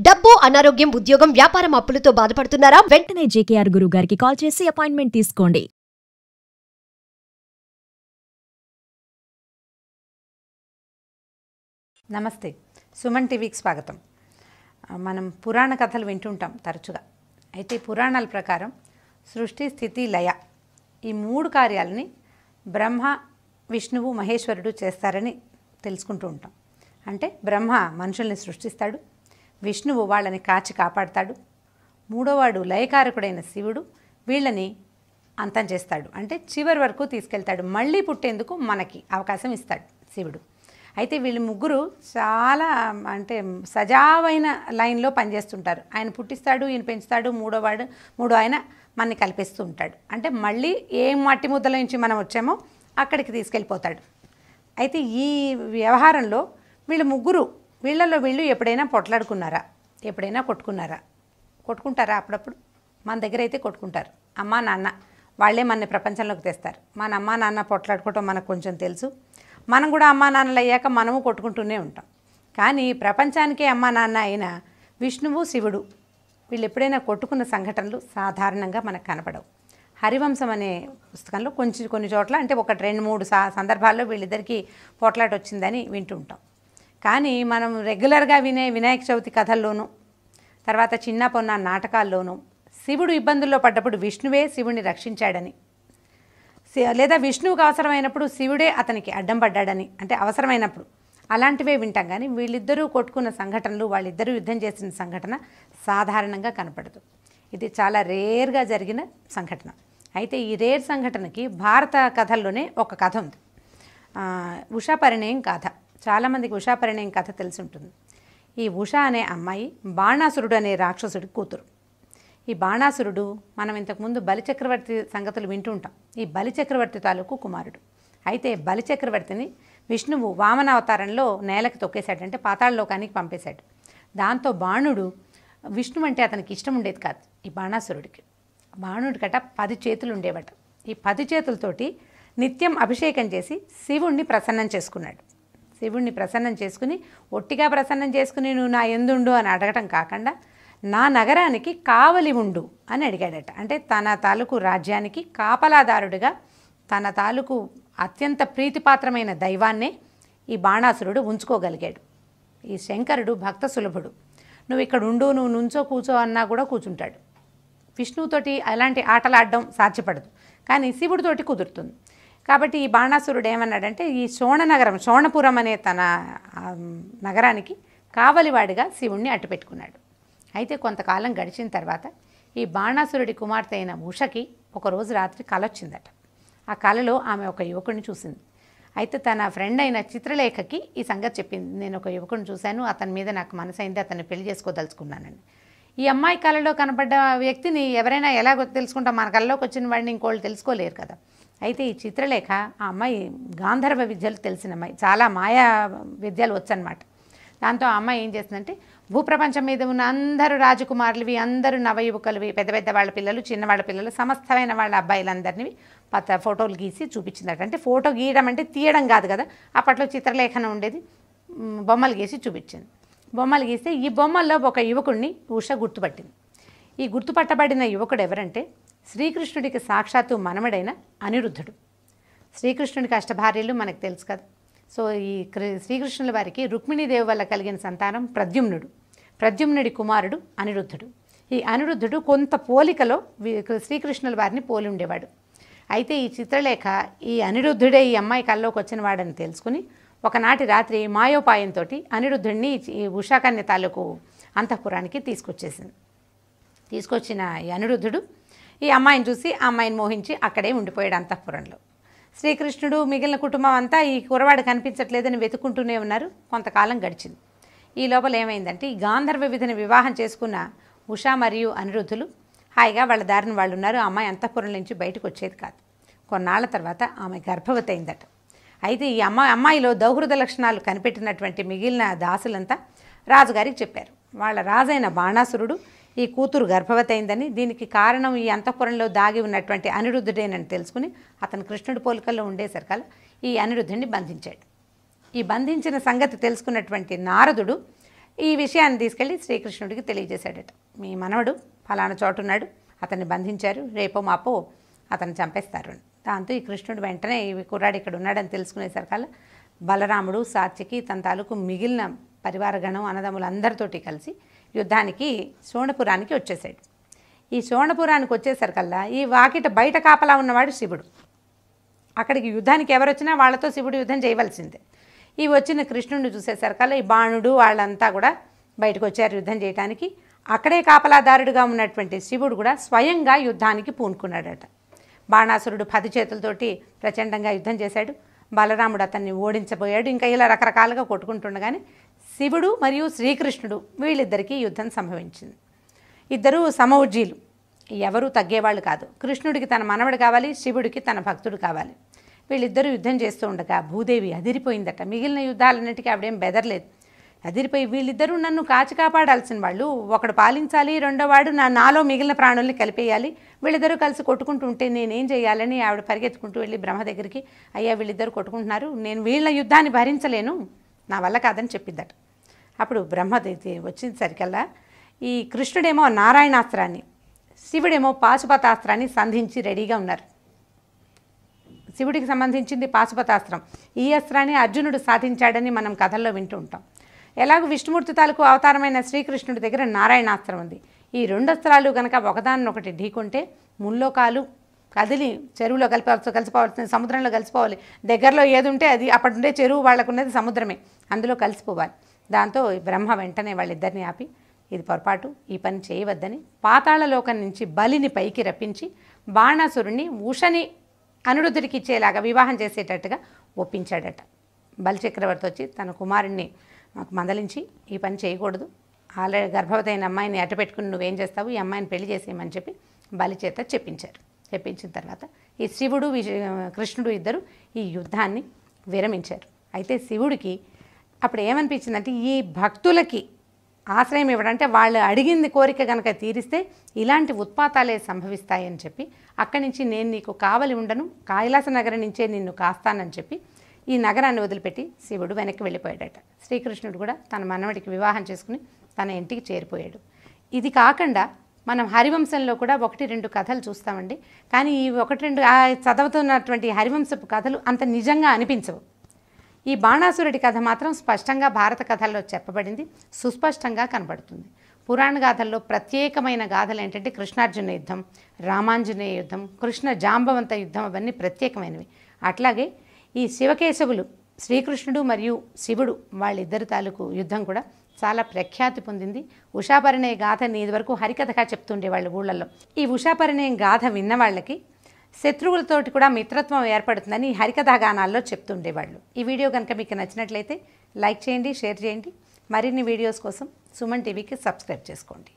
డబ్బు, అనారోగ్యం, ఉద్యోగం, వ్యాపారం అప్పులతో బాధపడుతున్నారా? వెంటనే జేకేఆర్ గురువు గారికి కాల్ చేసి అపాయింట్మెంట్ తీసుకోండి. నమస్తే, సుమన్ టీవీకి స్వాగతం. మనం పురాణ కథలు వింటుంటాం తరచుగా. అయితే పురాణాల ప్రకారం సృష్టి, స్థితి, లయ ఈ మూడు కార్యాలని బ్రహ్మ, విష్ణువు, మహేశ్వరుడు చేస్తారని తెలుసుకుంటూ ఉంటాం. అంటే బ్రహ్మ మనుషుల్ని సృష్టిస్తాడు, విష్ణువు వాళ్ళని కాచి కాపాడతాడు, మూడోవాడు లయకారకుడైన శివుడు వీళ్ళని అంతం చేస్తాడు, అంటే చివరి వరకు తీసుకెళ్తాడు, మళ్ళీ పుట్టేందుకు మనకి అవకాశం ఇస్తాడు శివుడు. అయితే వీళ్ళు ముగ్గురు చాలా సజావైన లైన్లో పనిచేస్తుంటారు. ఆయన పుట్టిస్తాడు, ఈయన పెంచుతాడు, మూడో ఆయన మనని కల్పిస్తూ ఉంటాడు. అంటే మళ్ళీ ఏ మట్టి ముద్దల నుంచి మనం వచ్చామో అక్కడికి తీసుకెళ్ళిపోతాడు. అయితే ఈ వ్యవహారంలో వీళ్ళలో వీళ్ళు ఎప్పుడైనా పొట్లాడుకున్నారా, ఎప్పుడైనా కొట్టుకుంటారా? అప్పుడప్పుడు మన దగ్గర అయితే కొట్టుకుంటారు. అమ్మా నాన్న వాళ్ళే మనని ప్రపంచంలోకి తెస్తారు. మన అమ్మా నాన్న పొట్లాడుకోవటం మనకు కొంచెం తెలుసు. మనం కూడా అమ్మా నాన్నలు అయ్యాక మనము కొట్టుకుంటూనే ఉంటాం. కానీ ప్రపంచానికే అమ్మా నాన్న అయిన విష్ణువు, శివుడు వీళ్ళు ఎప్పుడైనా కొట్టుకున్న సంఘటనలు సాధారణంగా మనకు కనపడవు. హరివంశం అనే పుస్తకంలో కొన్ని చోట్ల అంటే 1-2-3 సందర్భాల్లో వీళ్ళిద్దరికీ పోట్లాట వచ్చిందని వింటుంటాం. కానీ మనం రెగ్యులర్గా వినే వినాయక చవితి కథల్లోనూ, తర్వాత చిన్న పొన్న నాటకాల్లోనూ శివుడు ఇబ్బందుల్లో పడ్డప్పుడు విష్ణువే శివుడిని రక్షించాడని, లేదా విష్ణువుకు అవసరమైనప్పుడు శివుడే అతనికి అడ్డం పడ్డాడని, అంటే అవసరమైనప్పుడు అలాంటివే వింటాం. కానీ వీళ్ళిద్దరూ కొట్టుకున్న సంఘటనలు, వాళ్ళిద్దరూ యుద్ధం చేసిన సంఘటన సాధారణంగా కనపడదు. ఇది చాలా రేర్గా జరిగిన సంఘటన. అయితే ఈ రేర్ సంఘటనకి భారత కథల్లోనే ఒక కథ ఉంది, ఉషా పరిణయం కథ. చాలామందికి ఉషా పరిణయం కథ తెలిసి ఉంటుంది. ఈ ఉష అనే అమ్మాయి బాణాసురుడు అనే రాక్షసుడి కూతురు. ఈ బాణాసురుడు మనం ఇంతకుముందు బలిచక్రవర్తి సంగతులు వింటూ ఉంటాం. ఈ బలిచక్రవర్తి తాలూకు కుమారుడు. అయితే బలిచక్రవర్తిని విష్ణువు వామన అవతారంలో నేలకి తొక్కేశాడు, అంటే పాతాళలోకానికి పంపేశాడు. దాంతో బాణుడు, విష్ణువు అంటే అతనికి ఇష్టం ఉండేది కాదు ఈ బాణాసురుడికి. బాణుడికట 10 చేతులు ఉండేవట. ఈ 10 చేతులతోటి నిత్యం అభిషేకం చేసి శివుణ్ణి ప్రసన్నం చేసుకున్నాడు. శివుణ్ణి ప్రసన్నం చేసుకుని, ఒట్టిగా ప్రసన్నం చేసుకుని నువ్వు నా ఎందుండు అని అడగటం కాకుండా నా నగరానికి కావలి ఉండు అని అడిగాడట. అంటే తన తాలూకు రాజ్యానికి కాపలాదారుడిగా తన తాలూకు అత్యంత ప్రీతిపాత్రమైన దైవాన్నే ఈ బాణాసురుడు ఉంచుకోగలిగాడు. ఈ శంకరుడు భక్త సులభుడు. నువ్వు ఇక్కడ ఉండు, నువ్వు నుంచో కూర్చో అన్నా కూడా కూర్చుంటాడు. విష్ణువుతోటి అలాంటి ఆటలాడడం సాధ్యపడదు, కానీ శివుడితోటి కుదురుతుంది. కాబట్టి ఈ బాణాసురుడు ఏమన్నాడంటే ఈ శోణపురం అనే తన నగరానికి కావలివాడిగా శివుణ్ణి అట్టుపెట్టుకున్నాడు. అయితే కొంతకాలం గడిచిన తర్వాత ఈ బాణాసురుడి కుమార్తె అయిన ఉషకి ఒకరోజు రాత్రి కల వచ్చిందట. ఆ కలలో ఆమె ఒక యువకుడిని చూసింది. అయితే తన ఫ్రెండ్ అయిన చిత్రలేఖకి ఈ సంగతి చెప్పింది. నేను ఒక యువకుడిని చూశాను, అతని మీద నాకు మనసైంది, అతన్ని పెళ్లి చేసుకోదలుచుకున్నానని. ఈ అమ్మాయి కళలో కనపడ్డ వ్యక్తిని ఎవరైనా ఎలా తెలుసుకుంటాం? మన కళలోకి వచ్చిన వాడిని ఇంకోళ్ళు తెలుసుకోలేరు కదా. అయితే ఈ చిత్రలేఖ ఆ అమ్మాయి గాంధర్వ విద్యలు తెలిసిన అమ్మాయి, చాలా మాయా విద్యలు వచ్చనమాట. దాంతో ఆ అమ్మాయి ఏం చేస్తుందంటే భూప్రపంచం మీద ఉన్న అందరూ రాజకుమారులవి, అందరూ నవయువకులవి, పెద్ద వాళ్ళ పిల్లలు, చిన్నవాళ్ళ పిల్లలు, సమస్తమైన వాళ్ళ అబ్బాయిలందరినీ ఫోటోలు గీసి చూపించిందట. అంటే ఫోటో గీయడం అంటే తీయడం కాదు కదా, అప్పట్లో చిత్రలేఖనం ఉండేది. బొమ్మలు గీసి చూపించింది. బొమ్మలు గీస్తే ఈ బొమ్మల్లో ఒక యువకుడిని ఉష గుర్తుపట్టింది. ఈ గుర్తుపట్టబడిన యువకుడు ఎవరంటే శ్రీకృష్ణుడికి సాక్షాత్తు మనవడైన అనిరుద్ధుడు. శ్రీకృష్ణుడికి అష్టభార్యలు మనకు తెలుసు కదా. సో ఈ శ్రీకృష్ణుల వారికి రుక్మిణీదేవి వల్ల కలిగిన సంతానం ప్రద్యుమ్నుడి కుమారుడు అనిరుద్ధుడు. ఈ అనిరుద్ధుడు కొంత పోలికలో శ్రీకృష్ణుల వారిని పోలి ఉండేవాడు. అయితే ఈ చిత్రలేఖ ఈ అనిరుద్ధుడే ఈ అమ్మాయి కల్లోకి వచ్చిన వాడని తెలుసుకుని ఒకనాటి రాత్రి మాయోపాయంతో అనిరుద్ధుడిని ఈ ఉషాకన్య తాలూకు అంతఃపురానికి తీసుకొచ్చిన ఈ అనిరుద్ధుడు ఈ అమ్మాయిని చూసి ఆ అమ్మాయిని మోహించి అక్కడే ఉండిపోయాడు అంతఃపురంలో. శ్రీకృష్ణుడు మిగిలిన కుటుంబం అంతా ఈ కురవాడు కనిపించట్లేదని వెతుక్కుంటూనే ఉన్నారు. కొంతకాలం గడిచింది. ఈ లోపల ఏమైందంటే ఈ గాంధర్వ విధిని వివాహం చేసుకున్న ఉషా మరియు అనిరుద్ధులు హాయిగా వాళ్ళ దారిని వాళ్ళు ఉన్నారు. ఆ అమ్మాయి అంతఃపురం నుంచి బయటకు వచ్చేది కాదు. కొన్నాళ్ల తర్వాత ఆమె గర్భవతి అయిందట. అయితే ఈ అమ్మాయిలో దౌహృద లక్షణాలు కనిపెట్టినటువంటి మిగిలిన దాసులంతా రాజుగారికి చెప్పారు. వాళ్ళ రాజైన బాణాసురుడు ఈ కూతురు గర్భవతి అయిందని, దీనికి కారణం ఈ అంతఃపురంలో దాగి ఉన్నటువంటి అనిరుద్ధుడేనని తెలుసుకుని అతను కృష్ణుడి పోలికల్లో ఉండేసరికల్లా ఈ అనిరుద్ధుడిని బంధించాడు. ఈ బంధించిన సంగతి తెలుసుకున్నటువంటి నారదుడు ఈ విషయాన్ని తీసుకెళ్ళి శ్రీకృష్ణుడికి తెలియజేశాడట. మీ మనవడు ఫలానా చోటు ఉన్నాడు, అతన్ని బంధించారు, రేపో మాపో అతన్ని చంపేస్తారు అని. దాంతో ఈ కృష్ణుడు వెంటనే ఈ కుర్రాడు ఇక్కడ ఉన్నాడని తెలుసుకునేసరికల్లా బలరాముడు, సాత్యకి, తన తాలూకు మిగిలిన పరివారగణం అన్నదమ్ములందరితోటి కలిసి యుద్ధానికి శోణపురానికి వచ్చేసాడు. ఈ శోణపురానికి వచ్చేసరికల్లా ఈ వాకిట బయట కాపలా ఉన్నవాడు శివుడు. అక్కడికి యుద్ధానికి ఎవరు వచ్చినా వాళ్ళతో శివుడు యుద్ధం చేయవలసిందే. ఈ వచ్చిన కృష్ణుడిని చూసేసరికల్లా ఈ బాణుడు వాళ్ళంతా కూడా బయటకు వచ్చారు యుద్ధం చేయడానికి. అక్కడే కాపలాదారుడిగా ఉన్నటువంటి శివుడు కూడా స్వయంగా యుద్ధానికి పూనుకున్నాడట. బాణాసురుడు 10 చేతులతోటి ప్రచండంగా యుద్ధం చేశాడు. బలరాముడు అతన్ని ఓడించబోయాడు. ఇంకా ఇలా రకరకాలుగా కొట్టుకుంటుండగానే శివుడు మరియు శ్రీకృష్ణుడు వీళ్ళిద్దరికీ యుద్ధం సంభవించింది. ఇద్దరూ సమౌజ్జీలు, ఎవరూ తగ్గేవాళ్ళు కాదు. కృష్ణుడికి తన మనవడు కావాలి, శివుడికి తన భక్తుడు కావాలి. వీళ్ళిద్దరూ యుద్ధం చేస్తూ ఉండగా భూదేవి అదిరిపోయిందట. మిగిలిన యుద్ధాలన్నిటికీ ఆవిడేం బెదరలేదు. అదిరిపోయి వీళ్ళిద్దరూ నన్ను కాచి కాపాడాల్సిన వాళ్ళు, ఒకడు పాలించాలి, రెండోవాడు నాలో మిగిలిన ప్రాణుల్ని కలిపేయాలి, వీళ్ళిద్దరూ కలిసి కొట్టుకుంటూ ఉంటే నేనేం చేయాలని ఆవిడ పరిగెత్తుకుంటూ వెళ్ళి బ్రహ్మ దగ్గరికి, అయ్యా వీళ్ళిద్దరూ కొట్టుకుంటున్నారు, నేను వీళ్ళ యుద్ధాన్ని భరించలేను, నా వల్ల కాదని చెప్పిద్దట. అప్పుడు బ్రహ్మ వచ్చేసరికల్లా ఈ కృష్ణుడేమో నారాయణాస్త్రాన్ని, శివుడేమో పాశుపతాస్త్రాన్ని సంధించి రెడీగా ఉన్నారు. శివుడికి సంబంధించింది పాశుపతాస్త్రం. ఈ అస్త్రాన్ని అర్జునుడు సాధించాడని మనం కథల్లో వింటూ ఉంటాం. ఎలాగో విష్ణుమూర్తి తాలూకు అవతారమైన శ్రీకృష్ణుడి దగ్గర నారాయణాస్త్రం ఉంది. ఈ 2 అస్త్రాలు కనుక ఒకదాన్నొకటి ఢీకొంటే ముల్లోకాలు కదిలి చెరువులో కలిసిపోవాల్సింది, సముద్రంలో కలిసిపోవాలి. దగ్గరలో ఏది ఉంటే అది అప్పటి ఉండే చెరువు వాళ్ళకున్నది సముద్రమే, అందులో కలిసిపోవాలి. దాంతో బ్రహ్మ వెంటనే వాళ్ళిద్దరిని ఆపి, ఇది పొరపాటు, ఈ పని చేయవద్దని పాతాళలోకం నుంచి బలిని పైకి రప్పించి బాణాసురుణ్ణి ఉషని అనిరుద్ధుడికి ఇచ్చేలాగా వివాహం చేసేటట్టుగా ఒప్పించాడట. బలిచక్రవర్తి వచ్చి తన కుమారుణ్ణి మాకు మందలించి, ఈ పని చేయకూడదు, ఆల్రెడీ గర్భవతి అయిన అమ్మాయిని అట్టపెట్టుకుని నువ్వేం చేస్తావు, ఈ అమ్మాయిని పెళ్లి చేసేయమని చెప్పి బలి చేత చెప్పించారు. చెప్పించిన తర్వాత ఈ శివుడు కృష్ణుడు ఇద్దరు ఈ యుద్ధాన్ని విరమించారు. అయితే శివుడికి అప్పుడు ఏమనిపించిందంటే, ఈ భక్తులకి ఆశ్రయం ఇవ్వడంటే వాళ్ళు అడిగింది కోరిక కనుక తీరిస్తే ఇలాంటి ఉత్పాతాలే సంభవిస్తాయని చెప్పి అక్కడి నుంచి నేను నీకు కావలి ఉండను, కైలాస నగరం నుంచే నిన్ను కాస్తానని చెప్పి ఈ నగరాన్ని వదిలిపెట్టి శివుడు వెనక్కి వెళ్ళిపోయాడట. శ్రీకృష్ణుడు కూడా తన మనవడికి వివాహం చేసుకుని తన ఇంటికి చేరిపోయాడు. ఇది కాకుండా మనం హరివంశంలో కూడా 1-2 కథలు చూస్తామండి. కానీ ఈ 1-2 చదువుతున్నటువంటి హరివంశపు కథలు అంత నిజంగా అనిపించవు. ఈ బాణాసురుడి కథ మాత్రం స్పష్టంగా భారత కథల్లో చెప్పబడింది, సుస్పష్టంగా కనబడుతుంది. పురాణ గాథల్లో ప్రత్యేకమైన గాథలు ఏంటంటే కృష్ణార్జున యుద్ధం, రామాంజనేయ యుద్ధం, కృష్ణ జాంబవంత యుద్ధం, అవన్నీ ప్రత్యేకమైనవి. అట్లాగే ఈ శివకేశవులు, శ్రీకృష్ణుడు మరియు శివుడు వాళ్ళిద్దరి తాలూకు యుద్ధం కూడా చాలా ప్రఖ్యాతి పొందింది. ఉషాపరిణయ గాథని ఇదివరకు హరికథగా చెప్తుండేవాళ్ళు ఊళ్ళల్లో. ఈ ఉషాపరిణయం గాథ విన్న వాళ్ళకి శత్రువులతోటి కూడా మిత్రత్వం ఏర్పడుతుందని హరికథా గానాల్లో చెప్తుండేవాళ్ళు. ఈ వీడియో కనుక మీకు నచ్చినట్లయితే లైక్ చేయండి, షేర్ చేయండి. మరిన్ని వీడియోస్ కోసం సుమన్ టీవీకి సబ్స్క్రైబ్ చేసుకోండి.